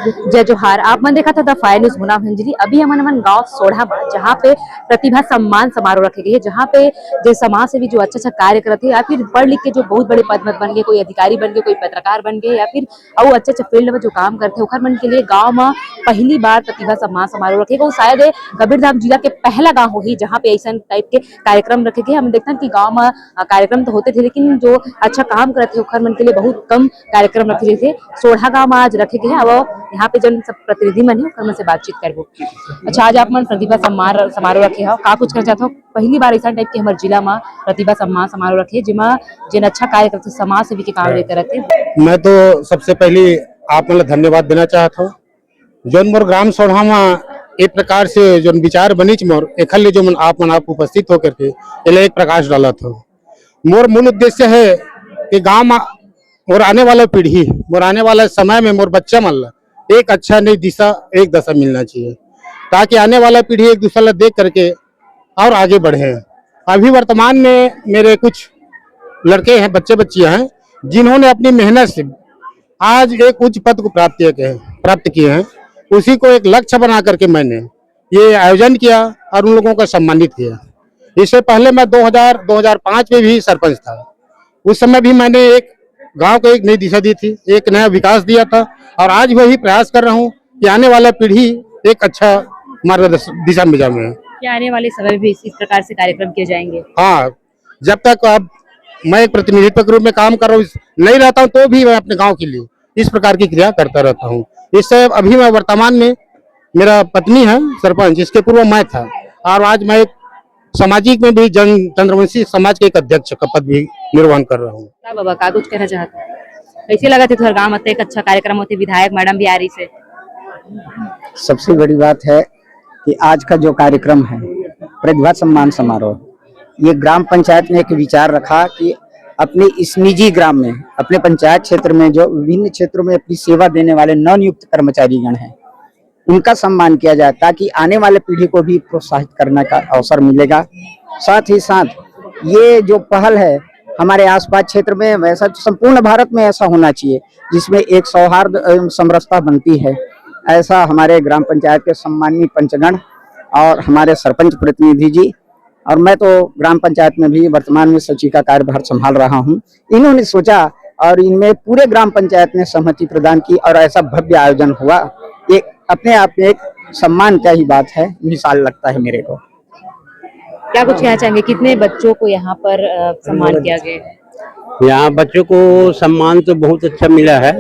जय जोहार। आप मन देखा था द फायर न्यूज मुना भंजली। अभी हमन गांव सोढ़ा में जहाँ पे प्रतिभा सम्मान समारोह रखे गए, जहाँ पे जो समाज से भी जो अच्छा कार्य करते हैं या फिर पढ़ लिख के जो बहुत बड़े पद में बन गए, कोई अधिकारी बन गए, कोई पत्रकार बन गए या फिर और अच्छे फील्ड में जो काम करते हैं ओखर मन के लिए गाँव में पहली बार प्रतिभा सम्मान समारोह रखे गए। शायद कबीरधाम जिला के पहला गाँव हो ही जहाँ पे ऐसा टाइप के कार्यक्रम रखे गए। हम देखते हैं कि गाँव में कार्यक्रम तो होते थे लेकिन जो अच्छा काम करते ओखर मन के लिए बहुत कम कार्यक्रम रखे गए थे। सोढ़ा गाँव में आज रखे गए हैं। अब यहाँ पे जन सब प्रतिनिधि मन है उनसे बातचीत करबो। अच्छा, आज आप मन प्रतिभा सम्मान समारोह रखे हो, का कुछ कर चाहते हो? पहली बार ऐसा टाइप के हमारे जिला में प्रतिभा सम्मान समारोह रखे जिमा जिन अच्छा कार्य करते समाज सेवी के काम लेते रहते। मैं तो सबसे पहले आप मतलब धन्यवाद देना चाहता हूँ। जोन मोर ग्राम सोढ़ा में एक प्रकार से जो विचार बनी मोर एक जो आप उपस्थित होकर के एक प्रकाश डाला था। मोर मूल उद्देश्य है कि गाँव में और आने वाला पीढ़ी और आने वाला समय में मोर बच्चा मन एक अच्छा नई दिशा एक दशा मिलना चाहिए ताकि आने वाला पीढ़ी एक दूसरा देख करके और आगे बढ़े। अभी वर्तमान में मेरे कुछ लड़के हैं, बच्चे बच्चियां हैं जिन्होंने अपनी मेहनत से आज एक उच्च पद को प्राप्त किए हैं। उसी को एक लक्ष्य बना करके मैंने ये आयोजन किया और उन लोगों को सम्मानित किया। इससे पहले मैं 2005 में भी सरपंच था। उस समय भी मैंने एक गांव को एक नई दिशा दी थी, एक नया विकास दिया था और आज वही प्रयास कर रहा हूं कि आने वाला पीढ़ी एक अच्छा मार्गदर्शन दिशा में जाए। क्या आने वाले समय में भी इस प्रकार से कार्यक्रम किए जाएंगे? हाँ, जब तक अब मैं एक प्रतिनिधित्व के रूप में काम कर रहा हूँ, नहीं रहता हूँ तो भी मैं अपने गांव के लिए इस प्रकार की क्रिया करता रहता हूँ। इससे अभी मैं वर्तमान में मेरा पत्नी है सरपंच, इसके पूर्व मैं था और आज मैं एक सामाजिक में भी जन चंद्रवंशी समाज के एक अध्यक्ष का पद भी निर्वहन कर रहा हूँ। बाबा का कुछ कहना चाहते हैं? कैसे लगा थे तुम्हारे गाँव में एक अच्छा कार्यक्रम होते, विधायक मैडम भी आ रही से? सबसे बड़ी बात है कि आज का जो कार्यक्रम है प्रतिभा सम्मान समारोह, ये ग्राम पंचायत ने एक विचार रखा कि अपने इस निजी ग्राम में, अपने पंचायत क्षेत्र में जो विभिन्न क्षेत्रों में अपनी सेवा देने वाले नवनियुक्त कर्मचारीगण हैं उनका सम्मान किया जाए ताकि आने वाले पीढ़ी को भी प्रोत्साहित करने का अवसर मिलेगा। साथ ही साथ ये जो पहल है हमारे आसपास क्षेत्र में, वैसा संपूर्ण भारत में ऐसा होना चाहिए जिसमें एक सौहार्द एवं समरसता बनती है। ऐसा हमारे ग्राम पंचायत के सम्मानीय पंचगण और हमारे सरपंच प्रतिनिधि जी और मैं तो ग्राम पंचायत में भी वर्तमान में सचिव का कार्यभार संभाल रहा हूं, इन्होंने सोचा और इनमें पूरे ग्राम पंचायत ने सहमति प्रदान की और ऐसा भव्य आयोजन हुआ। एक अपने आप में एक सम्मान का ही बात है, मिसाल लगता है मेरे को। क्या कुछ कहना चाहेंगे? कितने बच्चों को यहाँ पर सम्मान किया गया? यहाँ बच्चों को सम्मान तो बहुत अच्छा मिला है।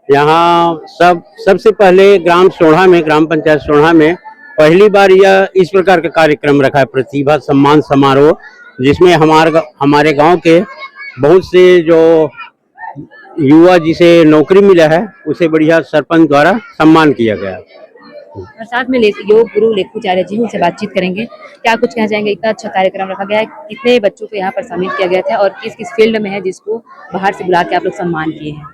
यहाँ सबसे पहले ग्राम सोढ़ा में, ग्राम पंचायत सोढ़ा में पहली बार यह इस प्रकार का कार्यक्रम रखा है, प्रतिभा सम्मान समारोह, जिसमें हमारे गांव के बहुत से जो युवा जिसे नौकरी मिला है उसे बढ़िया सरपंच द्वारा सम्मान किया गया। और साथ में योग गुरु लेखुचार्य जी उनसे बातचीत करेंगे। क्या कुछ कहना चाहेंगे? इतना अच्छा कार्यक्रम रखा गया है, कितने बच्चों को यहाँ पर शामिल किया गया था और किस किस फील्ड में है जिसको बाहर से बुला के आप लोग सम्मान किए हैं?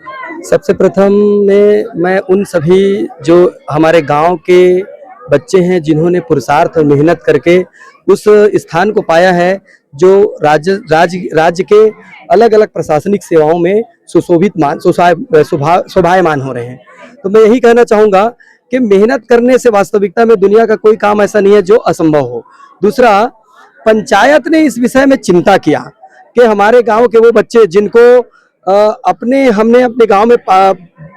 सबसे प्रथम में मैं उन सभी जो हमारे गांव के बच्चे हैं जिन्होंने पुरुषार्थ और मेहनत करके उस स्थान को पाया है जो राज्य के अलग अलग प्रशासनिक सेवाओं में शोभायमान हो रहे हैं। तो मैं यही कहना चाहूँगा कि मेहनत करने से वास्तविकता में दुनिया का कोई काम ऐसा नहीं है जो असंभव हो। दूसरा, पंचायत ने इस विषय में चिंता किया कि हमारे गांव के वो बच्चे जिनको हमने अपने गांव में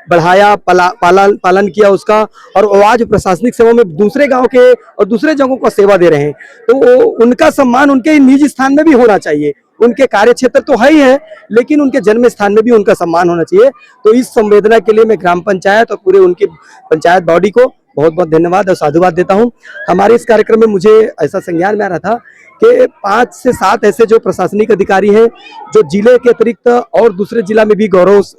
बढ़ाया, पालन किया उसका, और आज प्रशासनिक सेवा में दूसरे गांव के और दूसरे जगहों को सेवा दे रहे हैं, तो उनका सम्मान उनके निजी स्थान में भी होना चाहिए। उनके कार्य क्षेत्र तो है ही है लेकिन उनके जन्म स्थान में भी उनका सम्मान होना चाहिए। तो इस संवेदना के लिए मैं ग्राम पंचायत और पूरे उनकी पंचायत बॉडी को बहुत बहुत धन्यवाद और साधुवाद देता हूं। हमारे इस कार्यक्रम में मुझे ऐसा संज्ञान में आ रहा था कि 5 से 7 ऐसे जो प्रशासनिक अधिकारी हैं जो जिले के अतिरिक्त और दूसरे जिला में भी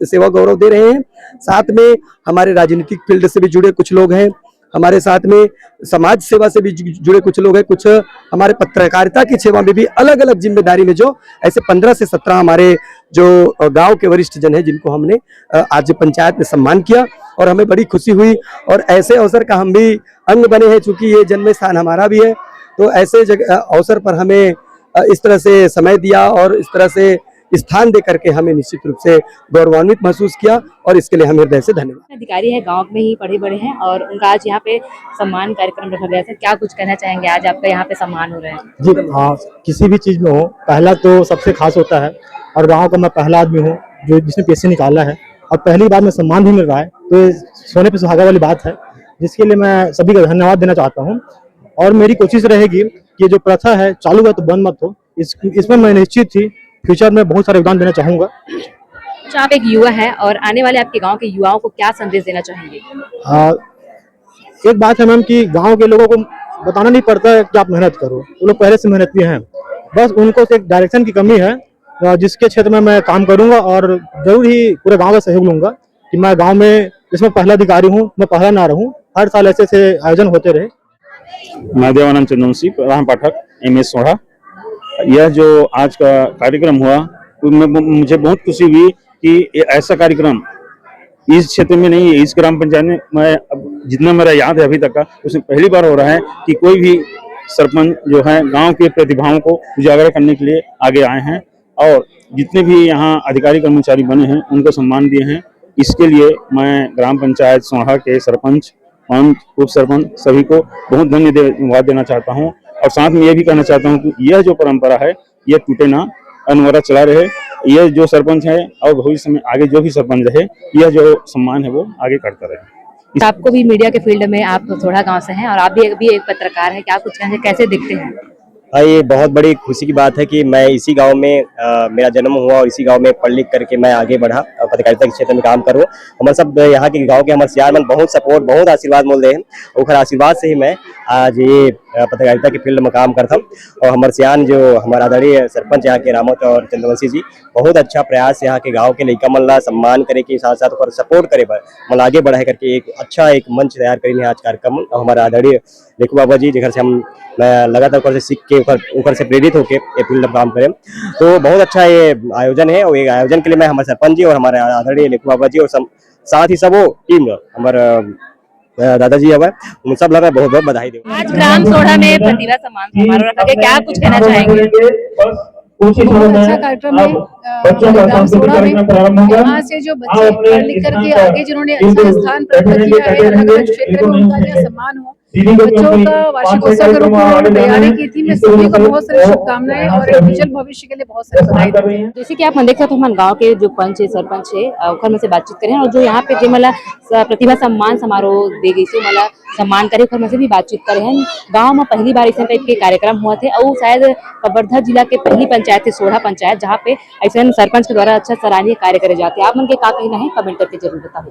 सेवा गौरव दे रहे हैं। साथ में हमारे राजनीतिक फील्ड से भी जुड़े कुछ लोग हैं, हमारे साथ में समाज सेवा से भी जुड़े कुछ लोग हैं, कुछ हमारे पत्रकारिता की सेवा में भी अलग अलग जिम्मेदारी में जो ऐसे 15 से 17 हमारे जो गांव के वरिष्ठ जन हैं जिनको हमने आज पंचायत में सम्मान किया और हमें बड़ी खुशी हुई। और ऐसे अवसर का हम भी अंग बने हैं, चूंकि ये जन्म स्थान हमारा भी है, तो ऐसे अवसर पर हमें इस तरह से समय दिया और इस तरह से स्थान दे करके हमें निश्चित रूप से गौरवान्वित महसूस किया और इसके लिए हम हृदय से धन्यवाद। अधिकारी है, गांव में ही पढ़े बड़े हैं और उनका आज यहाँ पे सम्मान कार्यक्रम रखा गया था। क्या कुछ कहना चाहेंगे, आज आपका यहाँ पे सम्मान हो रहा है? जी हाँ, किसी भी चीज़ में हो पहला तो सबसे खास होता है और गांव का मैं पहला आदमी हूँ जो जिसने पैसे निकाला है और पहली बार में सम्मान भी मिल रहा है, तो ये सोने पे सुहागा वाली बात है, जिसके लिए मैं सभी का धन्यवाद देना चाहता हूँ। और मेरी कोशिश रहेगी कि जो प्रथा है चालू है तो बंद मत हो, इसमें मैं निश्चित ही फ्यूचर में बहुत सारा योगदान देना चाहूँगा। तो आप एक युवा है और आने वाले आपके गांव के युवाओं को क्या संदेश देना चाहेंगे? एक बात है मैम कि गांव के लोगों को बताना नहीं पड़ता है कि आप मेहनत करो, वो लोग पहले से मेहनती हैं, बस उनको एक डायरेक्शन की कमी है, जिसके क्षेत्र में मैं काम करूंगा और जरूर ही पूरे गांव का सहयोग लूंगा कि मैं गांव में जिसमें पहला अधिकारी हूं, मैं पहला ना रहूं, हर साल ऐसे से आयोजन होते रहे। मैं देवानंद चंद्रवंशी, प्रधान पाठक MS सोढ़ा। यह जो आज का कार्यक्रम हुआ उसमें मुझे बहुत खुशी हुई कि ऐसा कार्यक्रम इस क्षेत्र में नहीं है, इस ग्राम पंचायत में मैं जितना मेरा याद है अभी तक का, उसमें पहली बार हो रहा है कि कोई भी सरपंच जो है गांव के प्रतिभाओं को उजागर करने के लिए आगे आए हैं और जितने भी यहाँ अधिकारी कर्मचारी बने हैं उनको सम्मान दिए हैं। इसके लिए मैं ग्राम पंचायत सोढ़ा के सरपंच, पंच, उप सरपंच सभी को बहुत धन्यवाद देना चाहता हूँ और साथ में ये भी कहना चाहता हूँ कि यह जो परंपरा है यह टूटे ना, अनवरत चला रहे। यह जो सरपंच है और भविष्य में आगे जो भी सरपंच रहे, यह जो सम्मान है वो आगे करता रहे। आपको भी मीडिया के फील्ड में, आप सोढ़ा गांव से हैं और आप भी एक पत्रकार हैं, क्या कुछ कहेंगे, कैसे दिखते हैं? ये बहुत बड़ी खुशी की बात है कि मैं इसी गांव में मेरा जन्म हुआ और इसी गांव में पढ़ लिख करके मैं आगे बढ़ा और पत्रकारिता के क्षेत्र में काम करूँ। हमारे सब यहाँ के गांव के हमारे सियारमन बहुत सपोर्ट, बहुत आशीर्वाद मिल रहे हैं, और आशीर्वाद से ही मैं आज ये पत्रकारिता के फील्ड में काम करता हूँ। और हमारे सियान जो हमारा आदरणीय सरपंच यहाँ के रामत और चंद्रवंशी जी, बहुत अच्छा प्रयास यहाँ के गाँव के लड़का मन ला सम्मान करे के साथ साथ और सपोर्ट करे मन आगे बढ़ाए करके एक अच्छा एक मंच तैयार करेंगे आज कार्यक्रम। और हमारा आदरणीय लेखू बाबा जी जिधर से हम मैं लगातार ऊपर से सीख के ऊपर से प्रेरित होकर ये फील्ड में काम करें, तो बहुत अच्छा ये आयोजन है। और ये आयोजन के लिए मैं हमारे सरपंच जी और हमारे आदरणीय लेखू बाबा जी और साथ ही सब वो टीम हमारे दादाजी है उन सब लगा बहुत बहुत बधाई दूं। आज ग्राम सोढ़ा में प्रतिभा सम्मान समारोह रखा गया, क्या कुछ कहना चाहेंगे? बहुत अच्छा कार्यक्रम है हमारे ग्राम सोढ़ा में। यहाँ से जो बच्चे पढ़ लिख करके आगे जिन्होंने अच्छा स्थान प्राप्त किया है, अलग अलग क्षेत्र में उनका जो सम्मान हुआ, बच्चों का वार्षिकोत्सव के रूप में उन्होंने तैयारी की थी। मैं सभी को बहुत सारी शुभकामनाएं और एक उज्जवल भविष्य के लिए बहुत सारी बधाई देती हूं। जैसे कि आप देख सकते हैं, गांव के जो पंच है, सरपंच है, ओखर में से बातचीत करें और जो यहाँ पे जो मला प्रतिभा सम्मान समारोह दे गई से मला सम्मान करे, ओखर में से भी बातचीत करे हैं। गांव में पहली बार इस टाइप के कार्यक्रम हुआ थे और शायद कवर्धा जिला के पहली पंचायत थी सोढ़ा पंचायत, जहाँ पे ऐसे सरपंच के द्वारा अच्छा सराहनीय कार्य करे जाते हैं। आप मन के का कहना है, कमेंट करके जरूर बताओ।